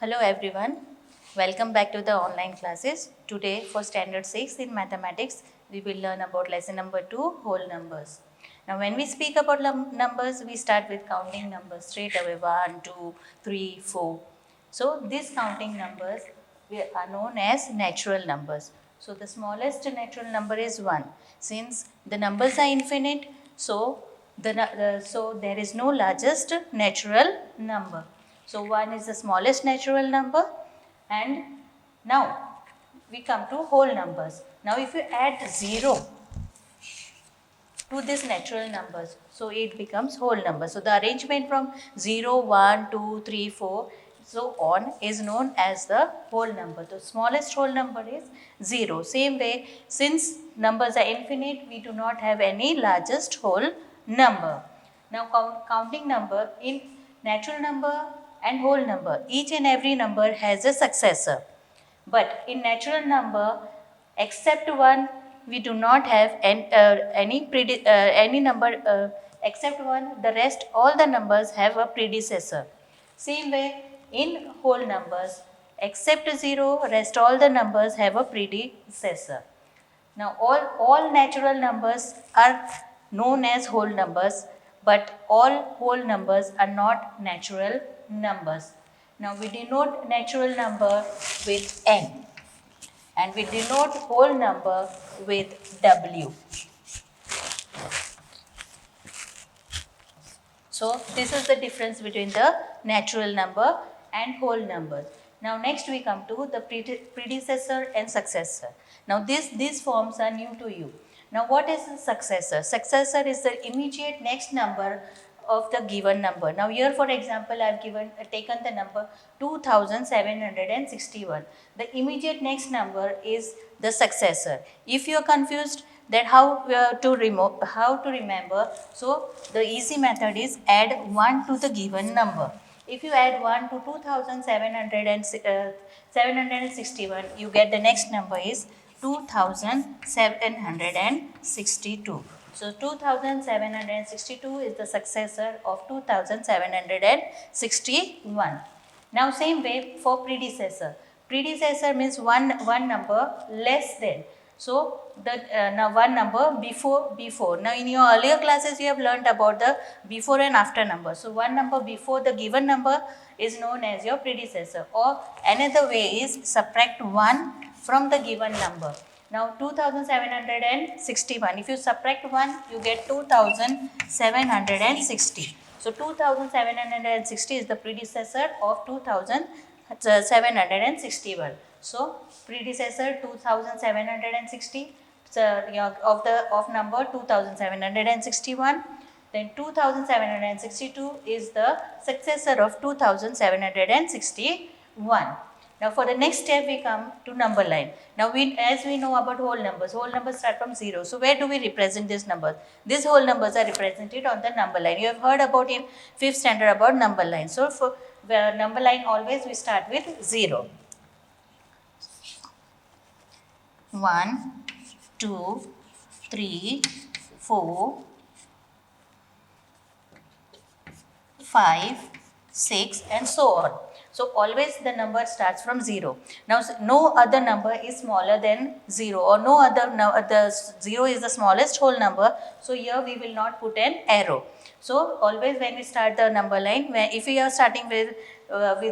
Hello everyone, welcome back to the online classes. Today for standard 6 in mathematics, we will learn about lesson number 2, whole numbers. Now when we speak about numbers, we start with counting numbers straight away, 1, 2, 3, 4. So these counting numbers are known as natural numbers. So the smallest natural number is 1. Since the numbers are infinite, so there is no largest natural number. So 1 is the smallest natural number, and now we come to whole numbers. Now if you add 0 to these natural numbers, so it becomes whole number. So the arrangement from 0, 1, 2, 3, 4, so on is known as the whole number. The smallest whole number is 0. Same way, since numbers are infinite, we do not have any largest whole number. Now counting number in natural number and whole number, each and every number has a successor. But in natural number, except 1, we do not have any number except 1. The rest, all the numbers have a predecessor. Same way, in whole numbers, except 0, rest all the numbers have a predecessor. Now, all natural numbers are known as whole numbers, but all whole numbers are not natural numbers. Now, we denote natural number with n, and we denote whole number with w. So, this is the difference between the natural number and whole numbers. Now, next we come to the predecessor and successor. Now, these forms are new to you. Now, what is the successor? Successor is the immediate next number of the given number. Now, here for example, I have taken the number 2761. The immediate next number is the successor. If you are confused that how to remember, so the easy method is add 1 to the given number. If you add 1 to 2761, you get the next number is 2762. So 2762 is the successor of 2761. Now same way for predecessor. Predecessor means one number less than. So now one number before. Now in your earlier classes you have learned about the before and after number. So one number before the given number is known as your predecessor, or another way is subtract 1 from the given number. Now 2761, if you subtract 1 you get 2760. So 2760 is the predecessor of 2761. So predecessor 2760 of number 2761, then 2762 is the successor of 2761. Now for the next step we come to number line. Now as we know about whole numbers start from 0. So where do we represent these numbers? These whole numbers are represented on the number line. You have heard about in 5th standard about number line. So for the number line always we start with 0. 1, 2, 3, 4, 5, 6 and so on. So always the number starts from 0. Now no other number is smaller than 0, or no other the 0 is the smallest whole number. So here we will not put an arrow. So always when we start the number line, if we are starting with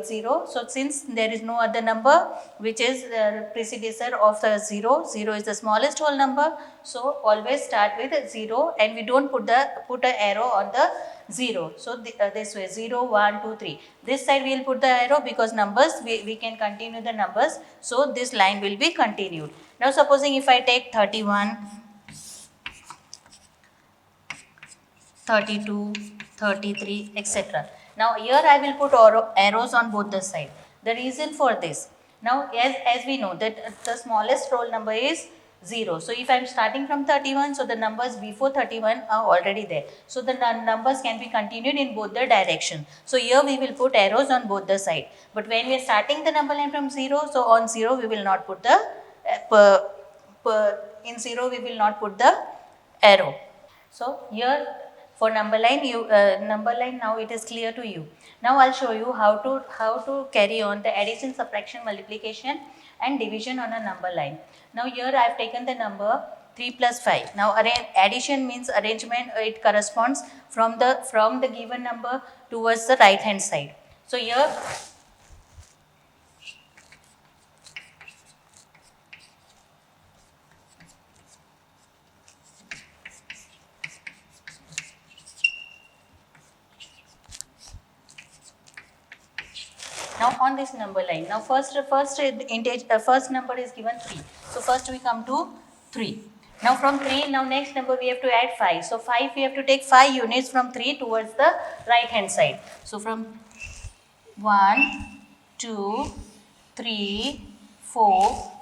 0, so since there is no other number which is predecessor of the 0, 0 is the smallest whole number. So always start with 0, and we don't put an arrow on the 0. So this way 0, 1, 2, 3. This side we will put the arrow because numbers we can continue the numbers. So this line will be continued. Now supposing if I take 31, 32, 33, etc. Now here I will put arrows on both the sides. The reason for this, now as we know that the smallest whole number is 0. So if I am starting from 31, so the numbers before 31 are already there. So the numbers can be continued in both the direction. So here we will put arrows on both the side. But when we are starting the number line from 0, so on 0 we will not put the in 0 we will not put the arrow. So here For number line, number line now it is clear to you. Now I'll show you how to carry on the addition, subtraction, multiplication and division on a number line. Now here I have taken the number 3 plus 5. Now addition means arrangement, it corresponds from the given number towards the right hand side. So here now on this number line, now first number is given 3. So first we come to 3. Now from 3, now next number we have to add 5. So 5 we have to take 5 units from 3 towards the right hand side. So from 1, 2, 3, 4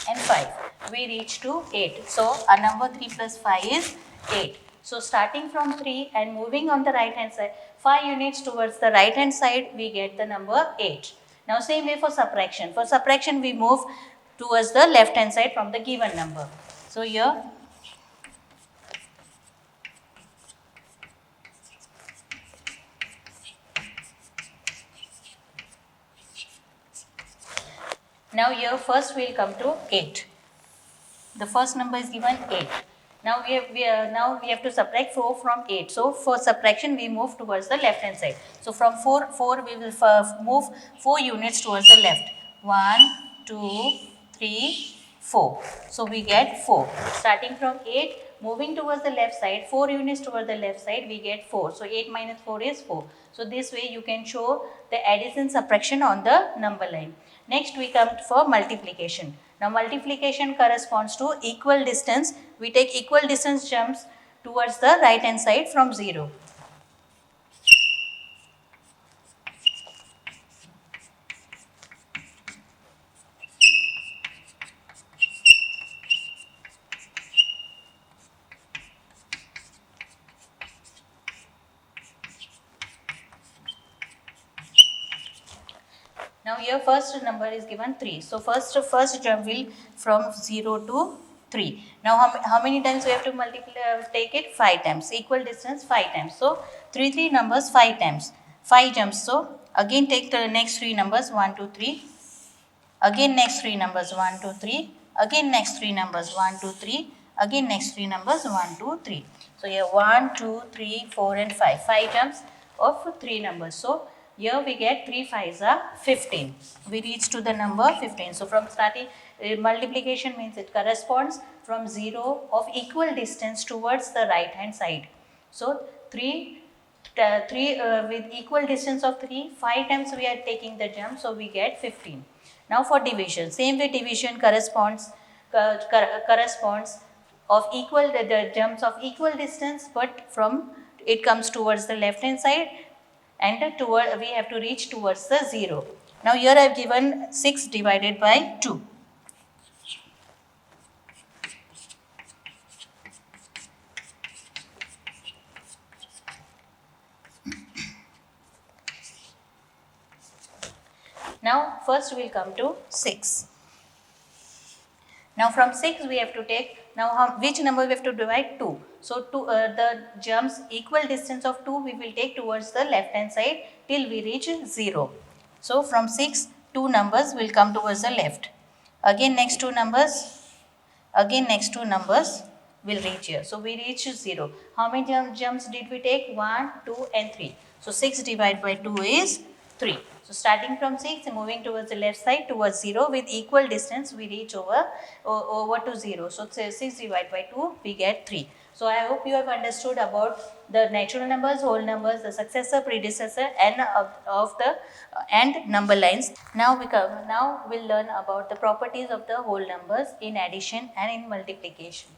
and 5 we reach to 8. So our number 3 plus 5 is 8. So starting from 3 and moving on the right hand side, 5 units towards the right hand side, we get the number 8. Now same way for subtraction. For subtraction we move towards the left hand side from the given number. So here now here first we will come to 8. The first number is given 8. Now we have to subtract 4 from 8. So for subtraction we move towards the left hand side. So from 4 we will move 4 units towards the left. 1, 2, 3, 4. So we get 4. Starting from 8, moving towards the left side, 4 units towards the left side, we get 4. So 8 minus 4 is 4. So this way you can show the addition, subtraction on the number line. Next we come for multiplication. Now multiplication corresponds to equal distance. We take equal distance jumps towards the right hand side from 0. Now here first number is given 3. So first jump will from 0 to 3. Now how many times we have to multiply, take it? 5 times. Equal distance 5 times. So 3 numbers 5 times. 5 jumps. So again take the next 3 numbers 1, 2, 3. Again next 3 numbers 1, 2, 3. Again next 3 numbers 1, 2, 3. Again next 3 numbers 1, 2, 3. So here 1, 2, 3, 4 and 5. 5 jumps of 3 numbers. So here we get 3 5s are 15. We reach to the number 15. So from starting multiplication means it corresponds from 0 of equal distance towards the right hand side. So 3 with equal distance of 3, 5 times we are taking the jump, so we get 15. Now for division, same way division corresponds of equal the jumps of equal distance, but from it comes towards the left hand side and we have to reach towards the 0. Now here I have given 6 divided by 2. Now first we will come to 6. Now from 6 we have to take, now which number we have to divide? 2. So the jumps equal distance of 2 we will take towards the left hand side till we reach 0. So from 6, 2 numbers will come towards the left. Again next 2 numbers will reach here. So we reach 0. How many jumps did we take? 1, 2 and 3. So 6 divided by 2 is 3. So starting from 6, moving towards the left side towards 0 with equal distance we reach over to 0. So 6 divided by 2 we get 3. So I hope you have understood about the natural numbers, whole numbers, the successor, predecessor and and number lines. Now we'll learn about the properties of the whole numbers in addition and in multiplication.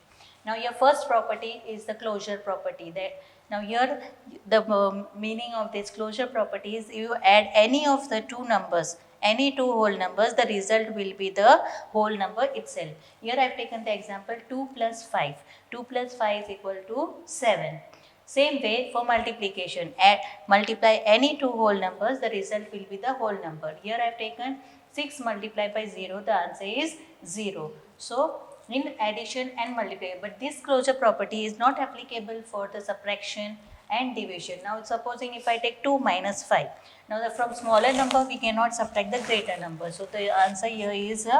Now your first property is the closure property. Now here the meaning of this closure property is you add any of the two numbers, any two whole numbers, the result will be the whole number itself. Here I have taken the example 2 plus 5. 2 plus 5 is equal to 7. Same way for multiplication, multiply any two whole numbers, the result will be the whole number. Here I have taken 6 multiplied by 0, the answer is 0. So in addition and multiplication, but this closure property is not applicable for the subtraction and division. Now supposing if I take 2 minus 5. Now from smaller number we cannot subtract the greater number. So the answer here is a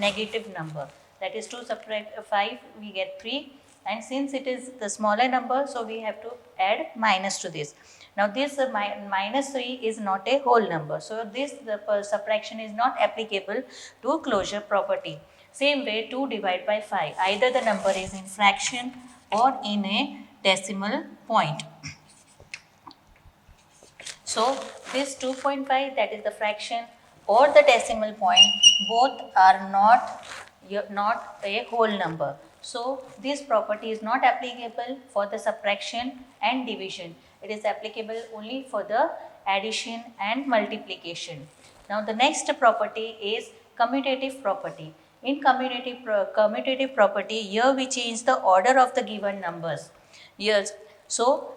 negative number. That is 2 subtract 5 we get 3, and since it is the smaller number, so we have to add minus to this. Now this minus 3 is not a whole number. So this subtraction is not applicable to closure property. Same way 2 divided by 5. Either the number is in fraction or in a decimal point. So this 2.5, that is the fraction, or the decimal point, both are not a whole number. So this property is not applicable for the subtraction and division. It is applicable only for the addition and multiplication. Now the next property is commutative property. In commutative property, here we change the order of the given numbers. Yes. So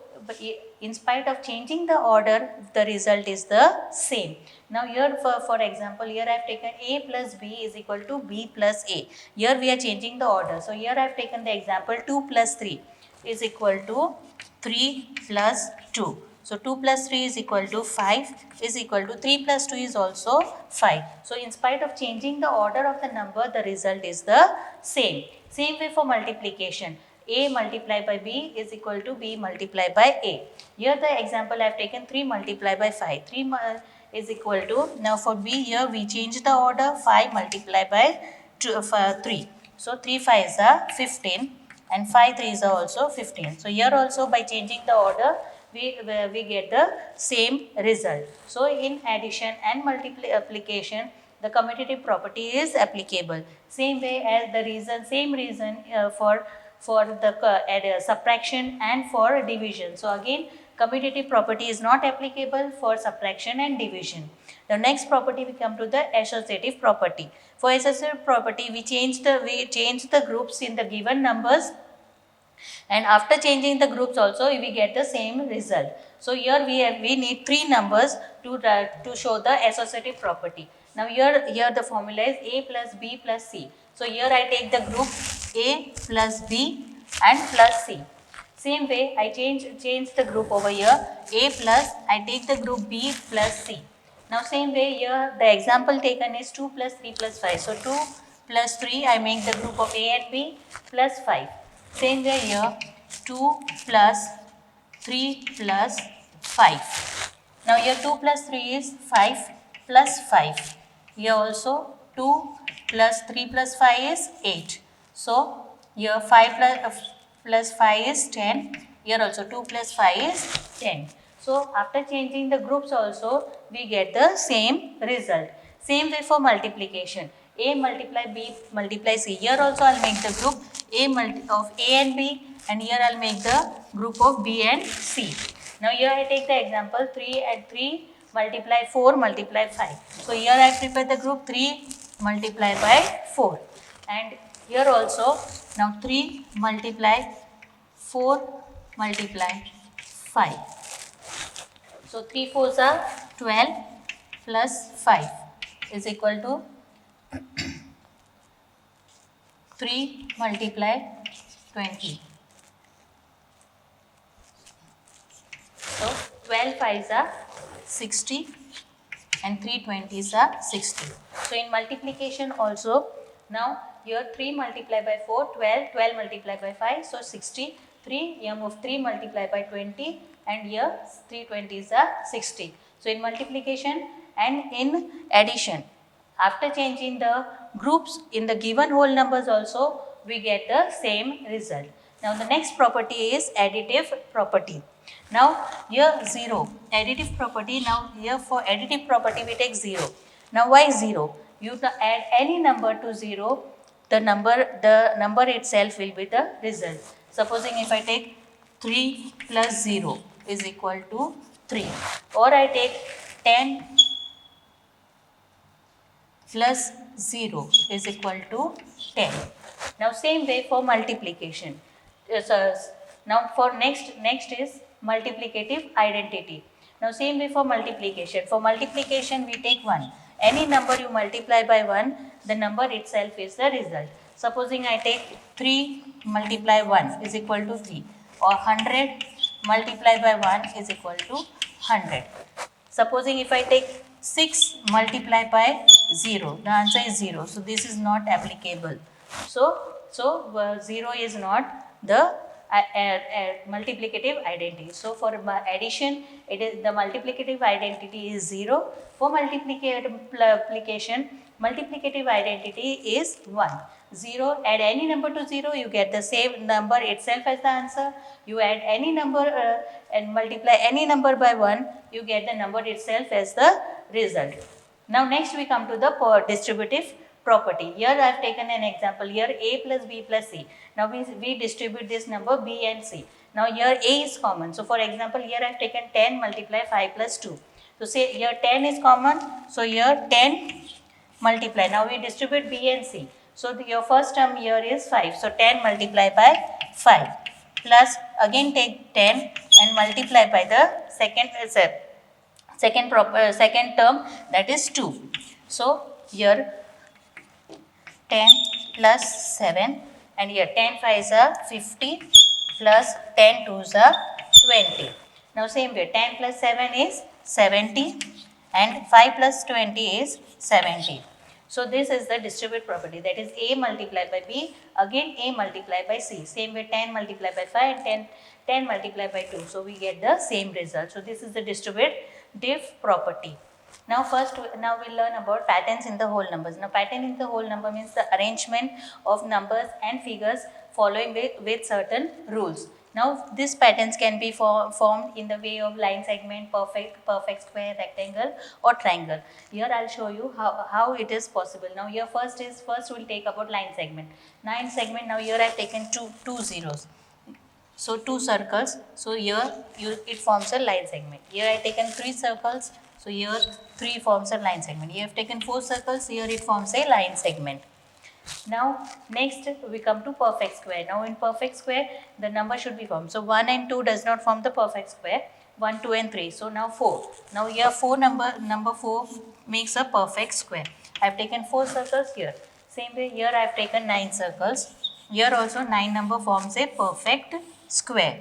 in spite of changing the order, the result is the same. Now here for example, here I have taken A plus B is equal to B plus A. Here we are changing the order. So here I have taken the example 2 plus 3 is equal to 3 plus 2. So 2 plus 3 is equal to 5 is equal to 3 plus 2 is also 5. So in spite of changing the order of the number, the result is the same. Same way for multiplication. A multiplied by B is equal to B multiplied by A. Here the example I have taken 3 multiplied by 5. 3 is equal to, now for B here we change the order, 5 multiplied by 3. So 3 5s are 15 and 5 3s are also 15. So here also by changing the order, we get the same result. So in addition and multiplication, the commutative property is applicable. Same way as the same reason for the subtraction and for division. So again, commutative property is not applicable for subtraction and division. The next property we come to the associative property. For associative property, we change the groups in the given numbers, and after changing the groups also we get the same result. So here we need 3 numbers to show the associative property. Now here the formula is A plus B plus C. So here I take the group A plus B and plus C. Same way I change the group over here, A plus, I take the group B plus C. Now same way here the example taken is 2 plus 3 plus 5. So 2 plus 3 I make the group of A and B plus 5. Same way here 2 plus 3 plus 5. Now here 2 plus 3 is 5 plus 5. Here also 2 plus 3 plus 5 is 8. So here 5 plus 5 is 10. Here also 2 plus 5 is 10. So after changing the groups also we get the same result. Same way for multiplication. A multiply B multiply C. Here also I will make the group of A and B, and here I will make the group of B and C. Now here I take the example 3 and 3 multiply 4 multiply 5. So here I prepare the group 3 multiply by 4, and here also now 3 multiply 4 multiply 5. So 3 4s are 12 plus 5 is equal to 3 multiply 20. So 12 5s are 60 and 3 20s are 60. So in multiplication also, now here 3 multiplied by 4, 12, 12 multiplied by 5, so 60, 3, here move 3 multiplied by 20, and here 3 20s are 60. So in multiplication and in addition, after changing the groups in the given whole numbers also, we get the same result. Now the next property is additive property. Now here 0, additive property. Now here for additive property we take 0. Now why 0? You add any number to 0, the number itself will be the result. Supposing if I take 3 plus 0 is equal to 3, or I take 10 plus 0 is equal to 10. Now same way for multiplication. Now for next is multiplicative identity. Now same way for multiplication. For multiplication we take 1. Any number you multiply by 1, the number itself is the result. Supposing I take 3 multiply 1 is equal to 3, or 100 multiplied by 1 is equal to 100. Supposing if I take 6 multiplied by 0, the answer is 0. So this is not applicable. So 0 is not the multiplicative identity. So for addition, it is the multiplicative identity is 0. For multiplication, multiplicative identity is 1. 0, add any number to 0, you get the same number itself as the answer. You add any number and multiply any number by 1, you get the number itself as the result. Now next we come to the distributive property. Here I have taken an example. Here a plus b plus c. Now we distribute this number b and c. Now here a is common. So for example, here I have taken 10 multiply 5 plus 2. So say here 10 is common. So here 10 multiply. Now we distribute b and c. So your first term here is 5. So 10 multiply by 5 plus again take 10 and multiply by the second term, that is 2. So here 10 plus 7 and here 10 5s are 50 plus 10 2s are 20. Now same way 10 plus 7 is 70 and 5 plus 20 is 70. So this is the distribute property, that is a multiplied by b, again a multiplied by c. Same way 10 multiplied by 5 and 10 multiplied by 2. So we get the same result. So this is the distributive property. Now we'll learn about patterns in the whole numbers. Now pattern in the whole number means the arrangement of numbers and figures following with certain rules. Now these patterns can be formed in the way of line segment, perfect square, rectangle or triangle. Here I'll show you how it is possible. Now here first we'll take about line segment. Line segment, now here I've taken two zeros. So 2 circles, so here it forms a line segment. Here I have taken 3 circles, so here 3 forms a line segment. Here I have taken 4 circles, here it forms a line segment. Now next we come to perfect square. Now in perfect square the number should be formed. So 1 and 2 does not form the perfect square. 1, 2 and 3. So now 4. Now here number 4 makes a perfect square. I have taken 4 circles here. Same way here I have taken 9 circles. Here also 9 number forms a perfect square.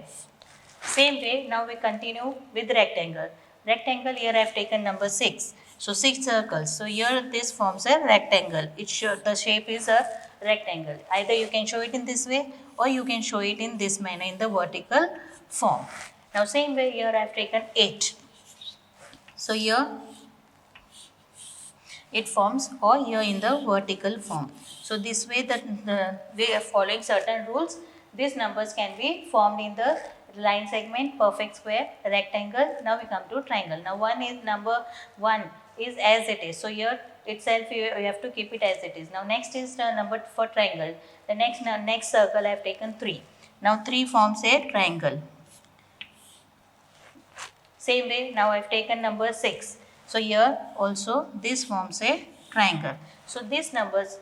Same way now we continue with rectangle. Rectangle, here I have taken number 6. So 6 circles. So here this forms a rectangle. The shape is a rectangle. Either you can show it in this way or you can show it in this manner in the vertical form. Now same way here I have taken 8. So here it forms or here in the vertical form. So this way the way of following certain rules, these numbers can be formed in the line segment, perfect square, rectangle. Now we come to triangle. Now number 1 is as it is. So here itself you have to keep it as it is. Now next is the number for triangle. The next circle I have taken 3. Now 3 forms a triangle. Same way now I have taken number 6. So here also this forms a triangle. So these numbers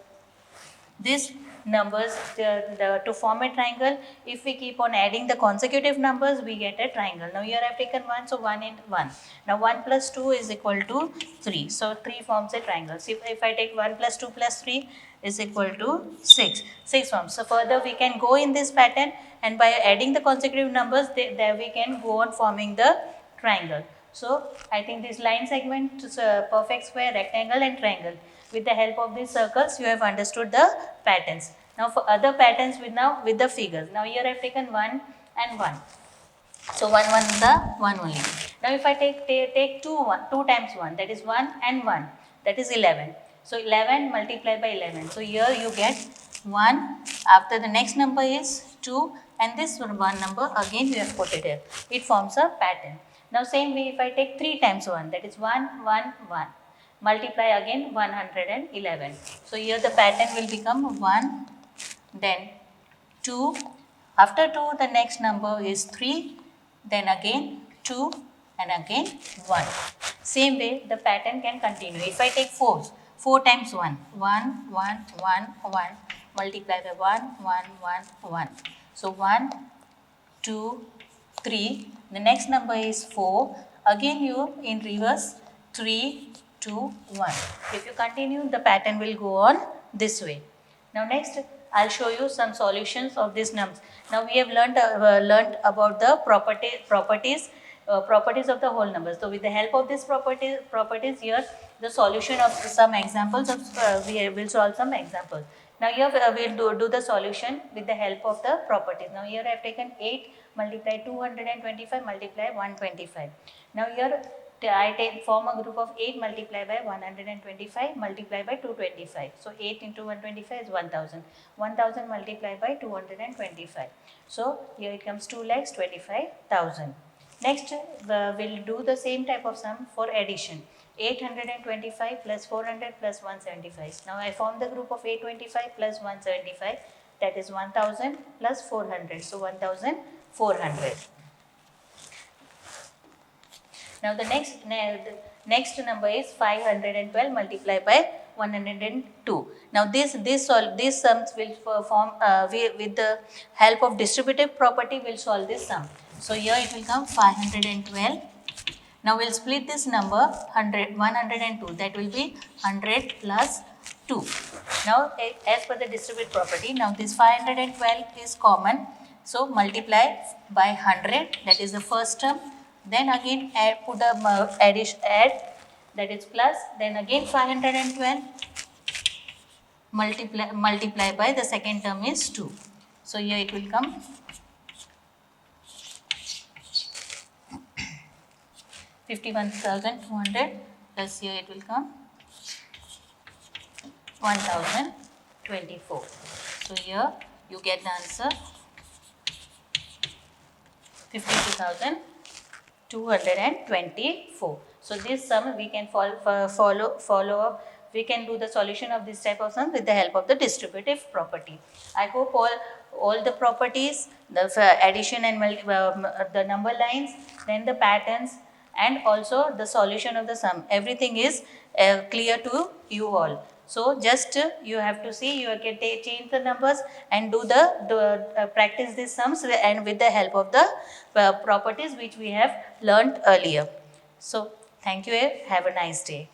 to form a triangle, if we keep on adding the consecutive numbers, we get a triangle. Now here I have taken 1, so 1 and 1. Now 1 plus 2 is equal to 3. So 3 forms a triangle. So if I take 1 plus 2 plus 3 is equal to 6. 6 forms. So further we can go in this pattern, and by adding the consecutive numbers, there we can go on forming the triangle. So I think this line segment, perfect square, rectangle and triangle. With the help of these circles, you have understood the patterns. Now for other patterns with the figures. Now here I have taken 1 and 1. So 1 the 1 only. Now if I take 2 times 1, that is 1 and 1, that is 11. So 11 multiplied by 11. So here you get 1, after the next number is 2, and this one number again you have put it here. It forms a pattern. Now same way if I take 3 times 1, that is 1, 1, 1. Multiply again 111. So here the pattern will become 1, then 2. After 2 the next number is 3, then again 2 and again 1. Same way the pattern can continue. If I take 4 times 1, 1, 1, 1, 1, multiply by 1, 1, 1, 1. So 1, 2, 3. The next number is 4. Again you in reverse 3, 2, 1. If you continue, the pattern will go on this way. Now next I'll show you some solutions of these nums. Now we have learned about the properties of the whole numbers. So with the help of these properties here, the solution of some examples of we will solve some examples. Now here we'll do the solution with the help of the properties. Now here I have taken 8 multiply 225 multiply 125. Now here I form a group of 8 multiply by 125 multiply by 225. So 8 into 125 is 1000. 1000 multiplied by 225. So here it comes 2,25,000. Next we'll do the same type of sum for addition. 825 plus 400 plus 175. Now I form the group of 825 plus 175, that is 1000 plus 400. So 1400. Now the next number is 512 multiplied by 102. Now these sums will perform with the help of distributive property will solve this sum. So here it will come 512. Now we'll split this number 102, that will be 100 plus 2. Now as per the distributive property, now this 512 is common. So multiply by 100, that is the first term. Then again put the addition, that is plus, then again 512 multiply by the second term is 2. So here it will come 51,200 plus here it will come 1024. So here you get the answer 52,224. So this sum we can follow up. We can do the solution of this type of sum with the help of the distributive property. I hope all the properties, the addition and the number lines, then the patterns, and also the solution of the sum, everything is clear to you all. So just you have to see, you can change the numbers and do the practice these sums and with the help of the properties which we have learnt earlier. So thank you. Have a nice day.